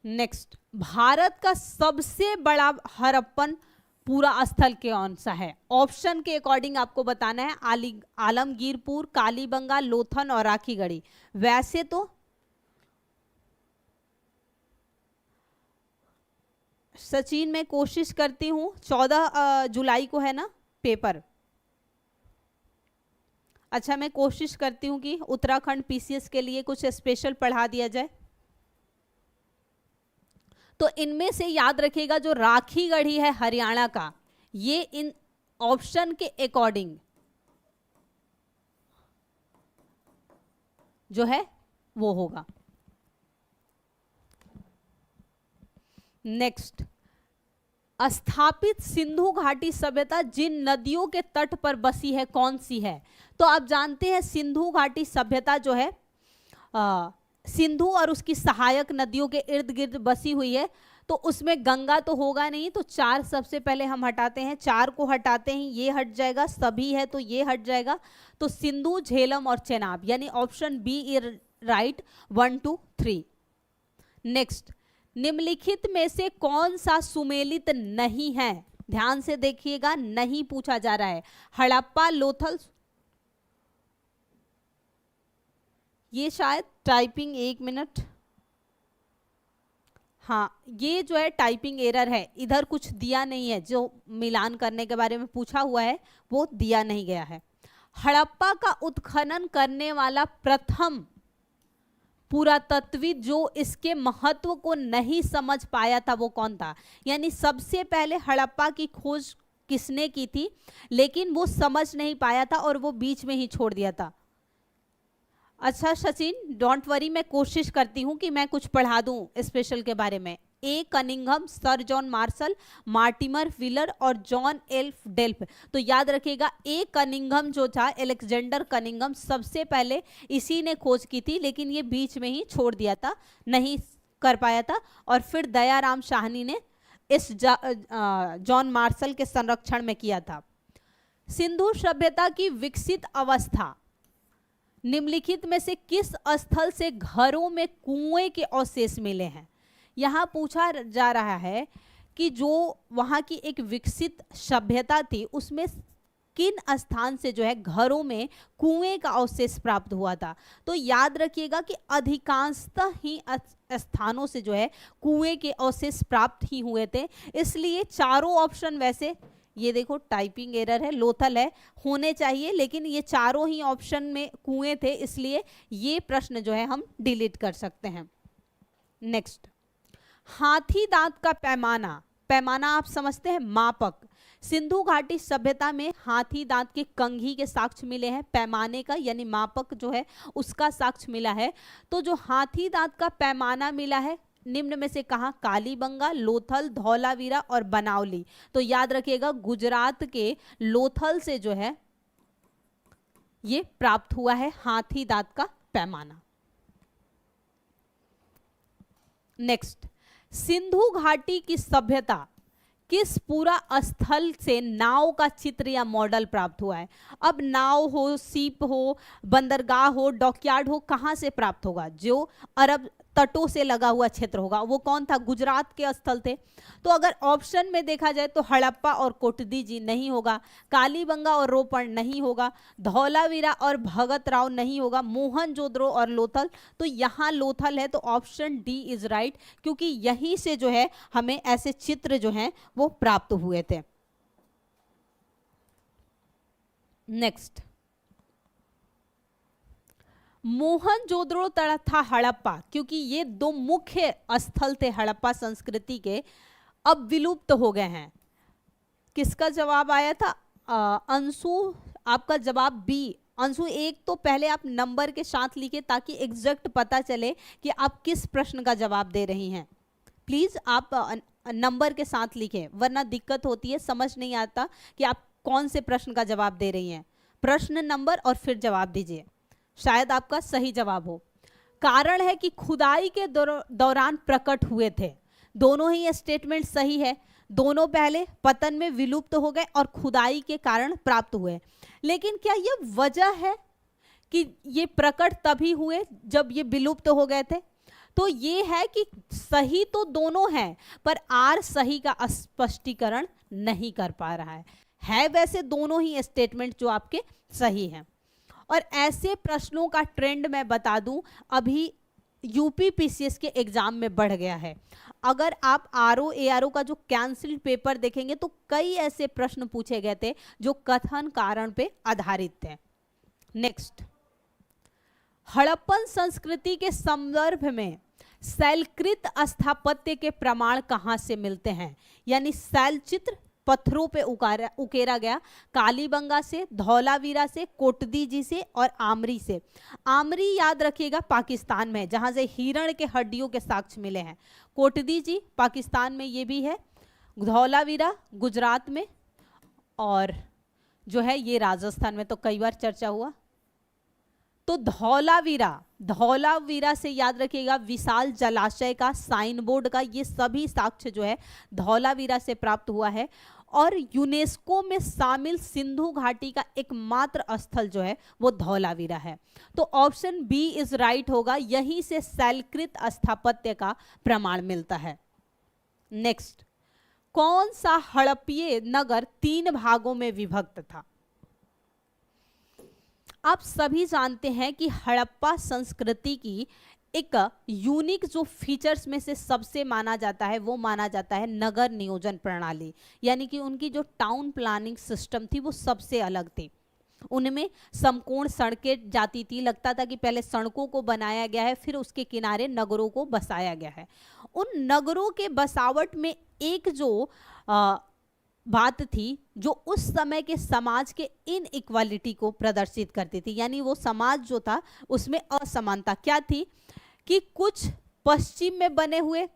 नेक्स्ट, भारत का सबसे बड़ा हड़प्पन पूरा स्थल कौन सा है? ऑप्शन के अकॉर्डिंग आपको बताना है। आलमगीरपुर, कालीबंगा, लोथल और राखीगढ़ी। वैसे तो सचिन मैं कोशिश करती हूँ, 14 जुलाई को है ना पेपर। अच्छा, मैं कोशिश करती हूँ कि उत्तराखंड पीसीएस के लिए कुछ स्पेशल पढ़ा दिया जाए। तो इनमें से याद रखिएगा जो राखीगढ़ी है हरियाणा का, ये इन ऑप्शन के अकॉर्डिंग जो है वो होगा। नेक्स्ट, स्थापित सिंधु घाटी सभ्यता जिन नदियों के तट पर बसी है कौन सी है? तो आप जानते हैं सिंधु घाटी सभ्यता जो है सिंधु और उसकी सहायक नदियों के इर्द गिर्द बसी हुई है। तो उसमें गंगा तो होगा नहीं, तो 4 सबसे पहले हम हटाते हैं, 4 को हटाते हैं, ये हट जाएगा, सभी है तो ये हट जाएगा। तो सिंधु, झेलम और चेनाब, यानी option B is right, 1 2 3। Next, निम्नलिखित में से कौन सा सुमेलित नहीं है? ध्यान से देखिएगा, नहीं पूछा जा रहा है। हड़प्पा, लोथल, ये शायद टाइपिंग, 1 मिनट, हाँ ये जो है टाइपिंग एरर है, इधर कुछ दिया नहीं है, जो मिलान करने के बारे में पूछा हुआ है वो दिया नहीं गया है। हड़प्पा का उत्खनन करने वाला प्रथम पुरातत्वविद जो इसके महत्व को नहीं समझ पाया था वो कौन था? यानी सबसे पहले हड़प्पा की खोज किसने की थी, लेकिन वो समझ नहीं पाया था और वो बीच में ही छोड़ दिया था। अच्छा सचिन डोंट वरी, मैं कोशिश करती हूँ कि मैं कुछ पढ़ा दूँ स्पेशल के बारे में। A Cunningham, Sir John Marshall, Mortimer Wheeler और जॉन एल्फ डेल्फ। तो याद रखिएगा ए कनिंघम जो था, अलेक्जेंडर कनिंघम, सबसे पहले इसी ने खोज की थी, लेकिन ये बीच में ही छोड़ दिया था, नहीं कर पाया था। और फिर दयाराम साहनी ने इस जॉन मार्शल के संरक्षण में किया था। सिंधु सभ्यता की विकसित अवस्था निम्नलिखित में से किस स्थल से घरों में कुएं के अवशेष मिले हैं? यहाँ पूछा जा रहा है कि जो वहाँ की एक विकसित सभ्यता थी उसमें किन स्थान से जो है घरों में कुएं का अवशेष प्राप्त हुआ था। तो याद रखिएगा कि अधिकांशतः ही स्थानों से जो है कुएं के अवशेष प्राप्त ही हुए थे, इसलिए चारों ऑप्शन, वैसे ये देखो टाइपिंग एरर है, लोथल है, होने चाहिए, लेकिन ये चारों ही ऑप्शन में कुएं थे, इसलिए ये प्रश्न जो है हम डिलीट कर सकते हैं। नेक्स्ट, हाथी दांत का पैमाना, पैमाना आप समझते हैं, मापक। सिंधु घाटी सभ्यता में हाथी दांत के कंघी के साक्ष्य मिले हैं, पैमाने का यानी मापक जो है उसका साक्ष्य मिला है। तो जो हाथी दांत का पैमाना मिला है निम्न में से कहा? कालीबंगा, लोथल, धौलावीरा और बनावली। तो याद रखिएगा गुजरात के लोथल से जो है ये प्राप्त हुआ है हाथी दांत का पैमाना। नेक्स्ट, सिंधु घाटी की सभ्यता किस पूरा स्थल से नाव का चित्र या मॉडल प्राप्त हुआ है? अब नाव हो, सीप हो, बंदरगाह हो, डॉकयार्ड हो, कहां से प्राप्त होगा? जो अरब तटों से लगा हुआ क्षेत्र होगा, वो कौन था? गुजरात के स्थल थे। तो अगर ऑप्शन में देखा जाए तो हड़प्पा और कोटदीजी नहीं होगा, कालीबंगा और रोपण नहीं होगा, धौलावीरा और भगत राव नहीं होगा, मोहनजोदड़ो और लोथल। तो यहाँ लोथल है, तो ऑप्शन डी इज राइट, क्योंकि यहीं से जो है हमें ऐसे चित्र जो हैं वो प्राप्त हुए थे। नेक्स्ट, मोहनजोदड़ो तथा हड़प्पा, क्योंकि ये दो मुख्य स्थल थे हड़प्पा संस्कृति के, अब विलुप्त हो गए हैं। किसका जवाब आया था? अंशु, आपका जवाब बी। अंशु एक तो पहले आप नंबर के साथ लिखिए ताकि एग्जैक्ट पता चले कि आप किस प्रश्न का जवाब दे रही हैं। प्लीज आप नंबर के साथ लिखें, वरना दिक्कत होती है, समझ नहीं आता कि आप कौन से प्रश्न का जवाब दे रही हैं। प्रश्न नंबर और फिर जवाब दीजिए, शायद आपका सही जवाब हो। कारण है कि खुदाई के दौरान प्रकट हुए थे। दोनों ही स्टेटमेंट सही है, दोनों पहले पतन में विलुप्त हो गए और खुदाई के कारण प्राप्त हुए। लेकिन क्या यह वजह है कि ये प्रकट तभी हुए जब ये विलुप्त हो गए थे? तो ये है कि सही तो दोनों हैं, पर आर सही का स्पष्टीकरण नहीं कर पा रहा है वैसे दोनों ही स्टेटमेंट जो आपके सही हैं। और ऐसे प्रश्नों का ट्रेंड मैं बता दूं, अभी यूपीपीसीएस के एग्जाम में बढ़ गया है। अगर आप आरओ एआरओ का जो कैंसिल्ड पेपर देखेंगे तो कई ऐसे प्रश्न पूछे गए थे जो कथन कारण पे आधारित थे। नेक्स्ट, हड़प्पन संस्कृति के संदर्भ में शैलकृत स्थापत्य के प्रमाण कहां से मिलते हैं? यानी शैल चित्र पत्थरों पे उकेरा गया, कालीबंगा से, धौलावीरा से, कोटदीजी से और आमरी से। आमरी याद रखिएगा पाकिस्तान में, जहां से हिरण के हड्डियों के साक्ष्य मिले हैं। कोटदीजी पाकिस्तान में ये भी है, धौलावीरा गुजरात में, और जो है ये राजस्थान में, तो कई बार चर्चा हुआ। तो धौलावीरा से याद रखिएगा विशाल जलाशय का, साइन बोर्ड का, ये सभी साक्ष्य जो है धौलावीरा से प्राप्त हुआ है। और यूनेस्को में शामिल सिंधु घाटी का एकमात्र स्थल जो है वो धौलावीरा है। तो ऑप्शन बी इज राइट होगा, यहीं से शैलकृत स्थापत्य का प्रमाण मिलता है। नेक्स्ट, कौन सा हड़प्पीय नगर 3 भागों में विभक्त था? आप सभी जानते हैं कि हड़प्पा संस्कृति की एक यूनिक जो फीचर्स में से सबसे माना जाता है वो माना जाता है नगर नियोजन प्रणाली। यानी कि उनकी जो टाउन प्लानिंग सिस्टम थी वो सबसे अलग थी। उनमें समकोण सड़कें जाती थी, लगता था कि पहले सड़कों को बनाया गया है फिर उसके किनारे नगरों को बसाया गया है। उन नगरों के बसावट में एक जो बात थी जो उस समय के समाज के इनइक्वालिटी को प्रदर्शित करती थी। यानी वो समाज जो था उसमें असमानता क्या थी कि कुछ पश्चिम में बने हुए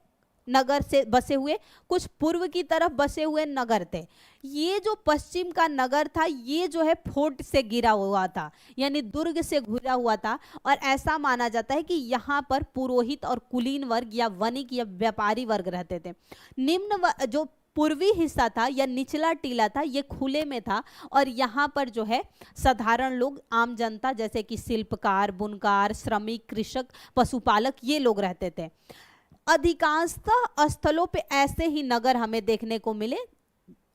नगर से बसे हुए, कुछ पूर्व की तरफ बसे हुए नगर थे। ये जो पश्चिम का नगर था ये जो है फोर्ट से घिरा हुआ था, यानी दुर्ग से घिरा हुआ था। और ऐसा माना जाता है कि यहाँ पर पुरोहित और कुलीन वर्ग या वणिक या व्यापारी वर्ग रहते थे। निम्न जो पूर्वी हिस्सा था या निचला टीला था ये खुले में था, और यहाँ पर जो है साधारण लोग, आम जनता जैसे कि शिल्पकार, बुनकार, श्रमिक, कृषक, पशुपालक, ये लोग रहते थे। अधिकांशतः स्थलों पे ऐसे ही नगर हमें देखने को मिले।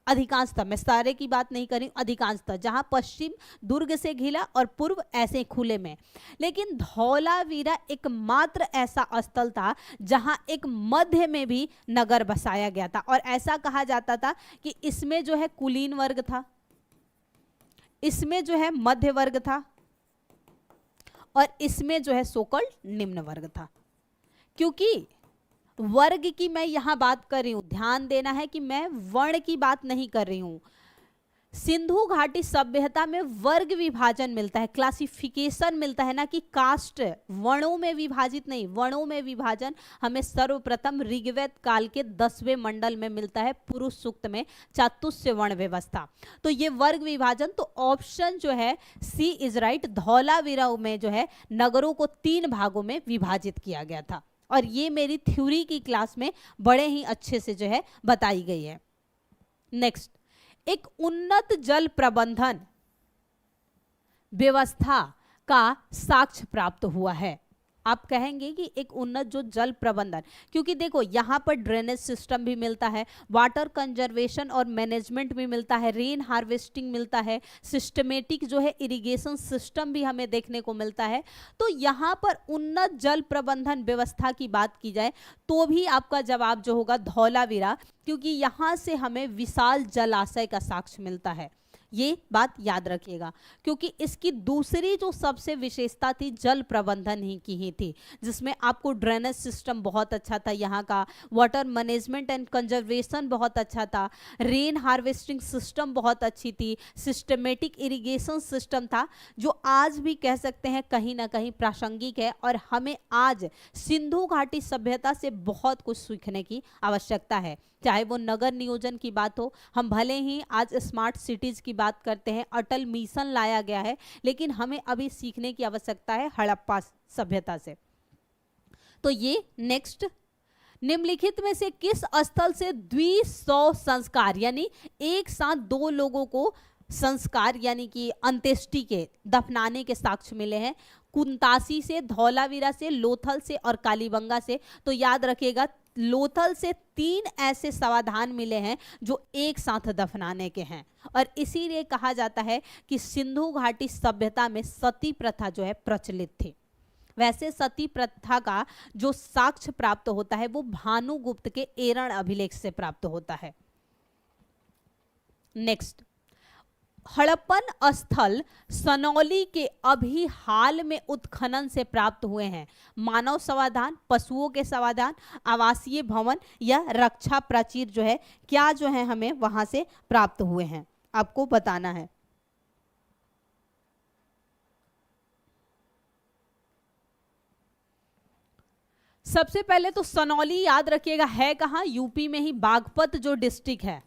अधिकांशतः, मैं सारे की बात नहीं कर रही हूं, अधिकांशतः जहां पश्चिम दुर्ग से घिरा और पूर्व ऐसे खुले में। लेकिन धौलावीरा एकमात्र ऐसा स्थल था जहां एक मध्य में भी नगर बसाया गया था। और ऐसा कहा जाता था कि इसमें जो है कुलीन वर्ग था, इसमें जो है मध्य वर्ग था, और इसमें जो है सोकल निम्न वर्ग था। क्योंकि वर्ग की मैं यहां बात कर रही हूं, ध्यान देना है कि मैं वर्ण की बात नहीं कर रही हूं। सिंधु घाटी सभ्यता में वर्ग विभाजन मिलता है, क्लासिफिकेशन मिलता है, ना कि कास्ट, वर्णों में विभाजित नहीं। वर्णों में विभाजन हमें सर्वप्रथम ऋग्वेद काल के 10वें मंडल में मिलता है, पुरुष सूक्त में, चातुस्य वर्ण व्यवस्था। तो ये वर्ग विभाजन, तो ऑप्शन जो है सी इज राइट। धौलावीरा में जो है नगरों को 3 भागों में विभाजित किया गया था, और ये मेरी थ्योरी की क्लास में बड़े ही अच्छे से जो है बताई गई है। नेक्स्ट, एक उन्नत जल प्रबंधन व्यवस्था का साक्ष्य प्राप्त हुआ है। आप कहेंगे कि एक उन्नत जो जल प्रबंधन, क्योंकि देखो यहाँ पर ड्रेनेज सिस्टम भी मिलता है, वाटर कंजर्वेशन और मैनेजमेंट भी मिलता है, रेन हार्वेस्टिंग मिलता है, सिस्टमेटिक जो है इरिगेशन सिस्टम भी हमें देखने को मिलता है। तो यहाँ पर उन्नत जल प्रबंधन व्यवस्था की बात की जाए तो भी आपका जवाब जो होगा धौलावीरा, क्योंकि यहाँ से हमें विशाल जलाशय का साक्ष्य मिलता है। ये बात याद रखिएगा, क्योंकि इसकी दूसरी जो सबसे विशेषता थी जल प्रबंधन ही थी, जिसमें आपको ड्रेनेज सिस्टम बहुत अच्छा था, यहाँ का वाटर मैनेजमेंट एंड कंजर्वेशन बहुत अच्छा था, रेन हार्वेस्टिंग सिस्टम बहुत अच्छी थी, सिस्टमेटिक इरिगेशन सिस्टम था, जो आज भी कह सकते हैं कहीं ना कहीं प्रासंगिक है और हमें आज सिंधु घाटी सभ्यता से बहुत कुछ सीखने की आवश्यकता है। चाहे वो नगर नियोजन की बात हो, हम भले ही आज स्मार्ट सिटीज की बात करते हैं, अटल मिशन लाया गया है, लेकिन हमें अभी सीखने की आवश्यकता है हड़प्पा सभ्यता से। तो ये नेक्स्ट, निम्नलिखित में से किस स्थल से द्विशव संस्कार यानी एक साथ दो लोगों को संस्कार यानी कि अंत्येष्टि के दफनाने के साक्ष्य मिले हैं? कुंतासी से, धौलावीरा से, लोथल से और कालीबंगा से। तो याद रखिएगा लोथल से 3 ऐसे समाधान मिले हैं जो एक साथ दफनाने के हैं, और इसीलिए कहा जाता है कि सिंधु घाटी सभ्यता में सती प्रथा जो है प्रचलित थी। वैसे सती प्रथा का जो साक्ष्य प्राप्त होता है वो भानुगुप्त के एरण अभिलेख से प्राप्त होता है। नेक्स्ट, हड़प्पन स्थल सनौली के अभी हाल में उत्खनन से प्राप्त हुए हैं। मानव समाधान, पशुओं के समाधान, आवासीय भवन या रक्षा प्राचीर जो है, क्या जो है हमें वहां से प्राप्त हुए हैं, आपको बताना है। सबसे पहले तो सनौली याद रखिएगा है कहाँ, यूपी में ही बागपत जो डिस्ट्रिक्ट है,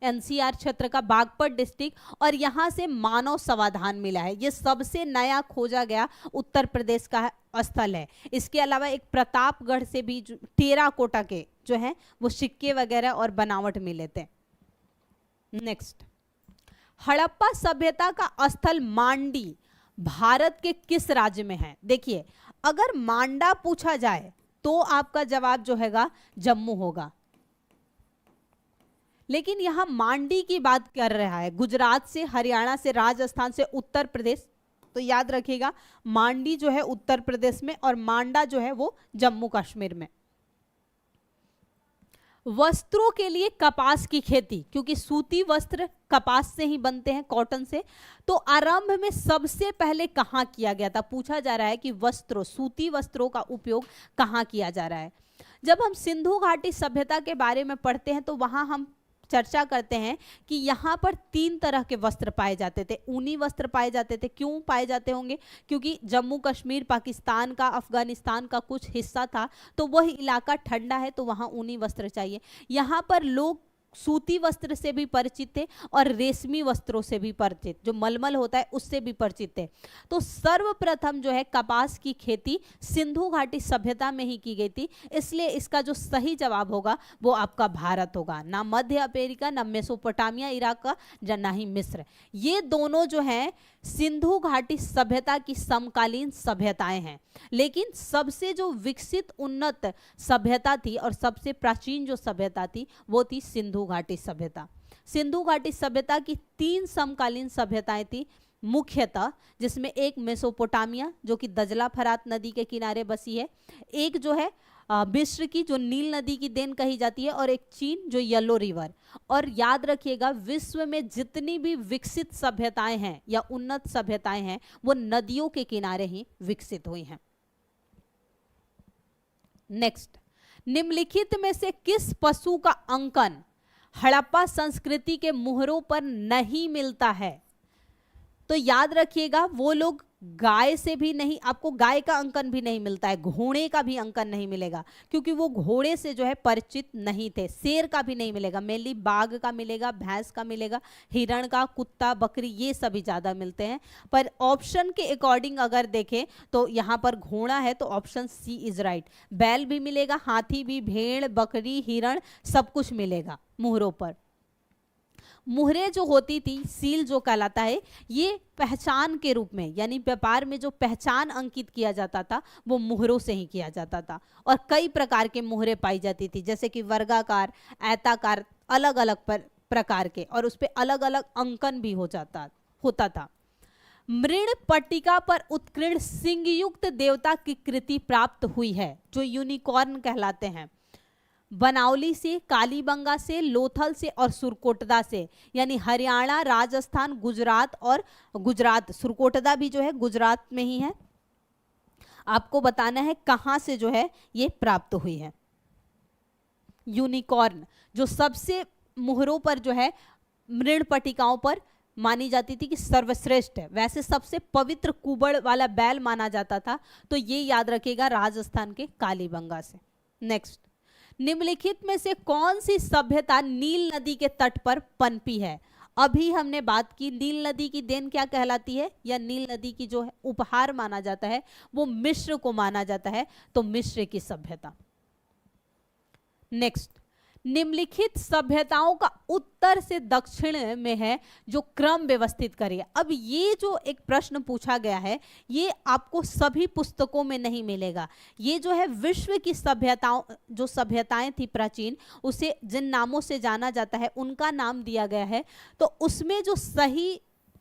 एनसीआर क्षेत्र का बागपत डिस्ट्रिक्ट, और यहां से मानव समाधान मिला है। ये सबसे नया खोजा गया उत्तर प्रदेश का स्थल है। इसके अलावा एक प्रतापगढ़ से भी टेराकोटा के जो है वो सिक्के वगैरह और बनावट मिले थे। नेक्स्ट, हड़प्पा सभ्यता का स्थल मांडी भारत के किस राज्य में है? देखिए अगर मांडा पूछा जाए तो आपका जवाब जो हैगा जम्मू होगा, लेकिन यहां मांडी की बात कर रहा है, गुजरात से, हरियाणा से, राजस्थान से, उत्तर प्रदेश। तो याद रखिएगा मांडी जो है उत्तर प्रदेश में और मांडा जो है वो जम्मू कश्मीर में। वस्त्रों के लिए कपास की खेती, क्योंकि सूती वस्त्र कपास से ही बनते हैं, कॉटन से, तो आरंभ में सबसे पहले कहां किया गया था? पूछा जा रहा है कि वस्त्रों, सूती वस्त्रों का उपयोग कहां किया जा रहा है। जब हम सिंधु घाटी सभ्यता के बारे में पढ़ते हैं तो वहां हम चर्चा करते हैं कि यहाँ पर 3 तरह के वस्त्र पाए जाते थे। ऊनी वस्त्र पाए जाते थे। क्यों पाए जाते होंगे? क्योंकि जम्मू कश्मीर पाकिस्तान का, अफगानिस्तान का कुछ हिस्सा था, तो वह इलाका ठंडा है, तो वहाँ ऊनी वस्त्र चाहिए। यहाँ पर लोग सूती वस्त्र से भी परिचित थे और रेशमी वस्त्रों से भी परिचित, जो मलमल होता है उससे भी परिचित थे। तो सर्वप्रथम जो है कपास की खेती सिंधु घाटी सभ्यता में ही की गई थी, इसलिए इसका जो सही जवाब होगा वो आपका भारत होगा, ना मध्य अमेरिका, ना मेसोपोटामिया इराक का, ना ही मिस्र। ये दोनों जो हैं सिंधु घाटी सभ्यता की समकालीन सभ्यताएं हैं, लेकिन सबसे जो विकसित उन्नत सभ्यता थी और सबसे प्राचीन जो सभ्यता थी वो थी सिंधु घाटी सभ्यता। सिंधु घाटी सभ्यता की 3 समकालीन सभ्यताएं थी मुख्यतः, जिसमें एक मेसोपोटामिया जो कि दजला फरात नदी के किनारे बसी है, एक जो है मिस्र की जो नील नदी की देन कही जाती है, और एक चीन जो येलो रिवर। और याद रखिएगा विश्व में जितनी भी विकसित सभ्यताएं हैं या उन्नत सभ्यताएं हैं वो नदियों के किनारे ही विकसित हुई हैं। नेक्स्ट, निम्नलिखित में से किस पशु का अंकन हड़प्पा संस्कृति के मुहरों पर नहीं मिलता है? तो याद रखिएगा वो लोग गाय से भी नहीं, आपको गाय का अंकन भी नहीं मिलता है, घोड़े का भी अंकन नहीं मिलेगा, क्योंकि वो घोड़े से जो है परिचित नहीं थे। शेर का भी नहीं मिलेगा, मेनली बाघ का मिलेगा, भैंस का मिलेगा, हिरण का, कुत्ता, बकरी, ये सभी ज्यादा मिलते हैं। पर ऑप्शन के अकॉर्डिंग अगर देखें तो यहाँ पर घोड़ा है तो ऑप्शन सी इज राइट। बैल भी मिलेगा, हाथी भी, भेड़, बकरी, हिरण, सब कुछ मिलेगा मुहरों पर। मुहरे जो होती थी, सील जो कहलाता है, ये पहचान के रूप में, यानी व्यापार में जो पहचान अंकित किया जाता था वो मुहरों से ही किया जाता था। और कई प्रकार के मुहरे पाई जाती थी, जैसे कि वर्गाकार, आयताकार, अलग अलग प्रकार के, और उस पर अलग अलग अंकन भी होता था। मृण पट्टिका पर उत्कीर्ण सिंहयुक्त देवता की कृति प्राप्त हुई है, जो यूनिकॉर्न कहलाते हैं। बनावली से, कालीबंगा से, लोथल से और सुरकोटदा से, यानी हरियाणा, राजस्थान, गुजरात और गुजरात, सुरकोटदा भी जो है गुजरात में ही है। आपको बताना है कहां से जो है ये प्राप्त हुई है। यूनिकॉर्न जो सबसे मुहरों पर जो है मृण पट्टिकाओं पर मानी जाती थी कि सर्वश्रेष्ठ है, वैसे सबसे पवित्र कुबड़ वाला बैल माना जाता था, तो ये याद रखिएगा राजस्थान के कालीबंगा से। नेक्स्ट, निम्नलिखित में से कौन सी सभ्यता नील नदी के तट पर पनपी है? अभी हमने बात की नील नदी की देन क्या कहलाती है, या नील नदी की जो है उपहार माना जाता है वो मिस्र को माना जाता है, तो मिस्र की सभ्यता। नेक्स्ट, निम्नलिखित सभ्यताओं का उत्तर से दक्षिण में है जो क्रम व्यवस्थित करिए। अब ये जो एक प्रश्न पूछा गया है ये आपको सभी पुस्तकों में नहीं मिलेगा। ये जो है विश्व की सभ्यताओं, जो सभ्यताएं थी प्राचीन, उसे जिन नामों से जाना जाता है उनका नाम दिया गया है, तो उसमें जो सही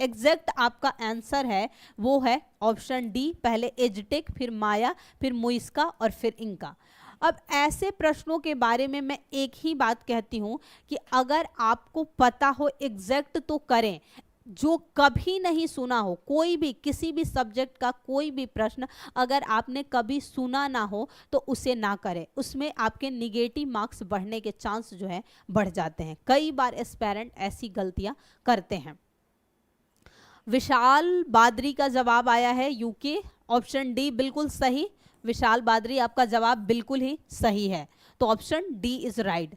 एग्जैक्ट आपका आंसर है वो है ऑप्शन डी, पहले एजटेक, फिर माया, फिर मुइस्का और फिर इंका। अब ऐसे प्रश्नों के बारे में मैं एक ही बात कहती हूं कि अगर आपको पता हो एग्जैक्ट तो करें, जो कभी नहीं सुना हो, कोई भी किसी भी सब्जेक्ट का कोई भी प्रश्न अगर आपने कभी सुना ना हो तो उसे ना करें, उसमें आपके निगेटिव मार्क्स बढ़ने के चांस जो है बढ़ जाते हैं। कई बार एस्पिरेंट ऐसी गलतियां करते हैं। विशाल बादरी का जवाब आया है यूके, ऑप्शन डी बिल्कुल सही। विशाल बादरी आपका जवाब बिल्कुल ही सही है, तो ऑप्शन डी इज राइट।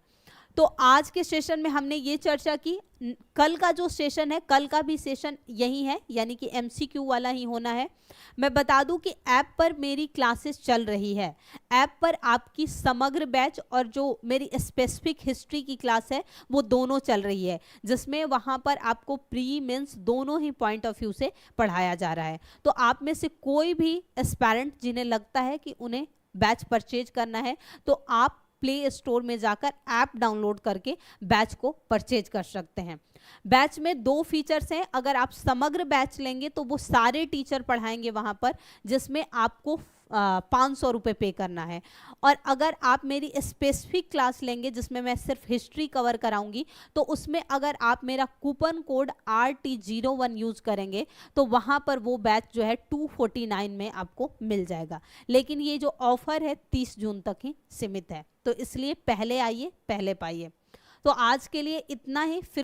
तो आज के सेशन में हमने ये चर्चा की, कल का जो सेशन है, कल का भी सेशन यही है, यानी कि एमसीक्यू वाला ही होना है। मैं बता दूं कि ऐप पर मेरी क्लासेस चल रही है, ऐप पर आपकी समग्र बैच और जो मेरी स्पेसिफिक हिस्ट्री की क्लास है वो दोनों चल रही है, जिसमें वहाँ पर आपको प्री मेंस दोनों ही पॉइंट ऑफ व्यू से पढ़ाया जा रहा है। तो आप में से कोई भी एस्पिरेंट जिन्हें लगता है कि उन्हें बैच परचेज करना है तो आप प्ले स्टोर में जाकर ऐप डाउनलोड करके बैच को परचेज कर सकते हैं। बैच में दो फीचर्स हैं, अगर आप समग्र बैच लेंगे तो वो सारे टीचर पढ़ाएंगे वहाँ पर, जिसमें आपको 500 रुपये पे करना है, और अगर आप मेरी स्पेसिफिक क्लास लेंगे जिसमें मैं सिर्फ हिस्ट्री कवर कराऊंगी तो उसमें अगर आप मेरा कूपन कोड RT01 यूज़ करेंगे तो वहाँ पर वो बैच जो है 249 में आपको मिल जाएगा। लेकिन ये जो ऑफर है 30 जून तक ही सीमित है, तो इसलिए पहले आइए पहले पाइए। तो आज के लिए इतना ही। फिर